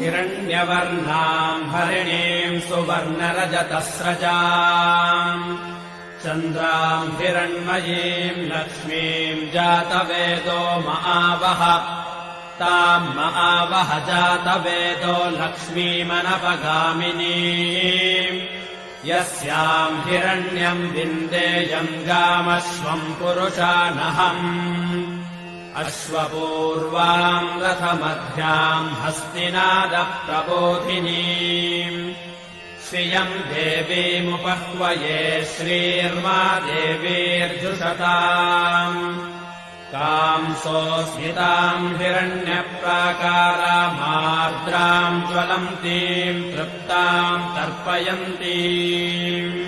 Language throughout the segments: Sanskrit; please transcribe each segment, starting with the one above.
हिरण्यवर्णाम् हरिणीम् सुवर्णरजतस्रजाम् चन्द्राम् हिरण्मयीम् लक्ष्मीम् जातवेदो महावः ताम् महावः जातवेदो लक्ष्मीमनपगामिनीम् यस्याम् हिरण्यम् विन्देयम् गामश्वम् पुरुषानहम् अश्वपूर्वाम् रथमध्याम् हस्तिनादप्रबोधिनीम् श्रियम् देवीमुपह्वये श्रीर्मा देवीर्जुषताम् कांसोऽस्मिताम् हिरण्यप्राकारामार्द्राम् ज्वलन्तीम् तृप्ताम् तर्पयन्तीम्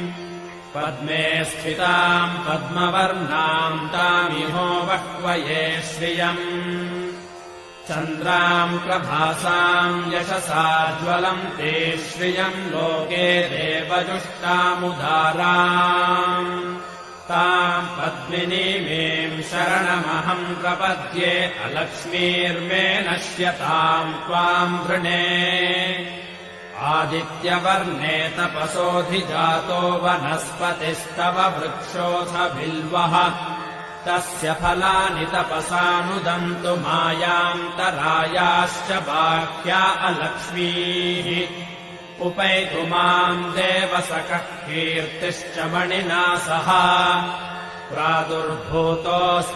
पद्मे स्थिताम् पद्मवर्णाम् तामिहो बह्वये श्रियम् चन्द्राम् प्रभासाम् यशसा ज्वलन्ते श्रियम् लोके देवजुष्टामुदाराम् ताम् पद्मिनीमीम् शरणमहम् प्रपद्ये अलक्ष्मीर्मे नश्यताम् त्वाम् वृणे आदित्यवर्णे तपसोऽधिजातो वनस्पतिस्तव वृक्षोऽथ बिल्वः तस्य फलानि तपसानुदन्तु मायान्तरायाश्च बाह्या अलक्ष्मीः उपैतु माम् देवसखः कीर्तिश्च मणिना सह प्रादुर्भूतोऽस्मि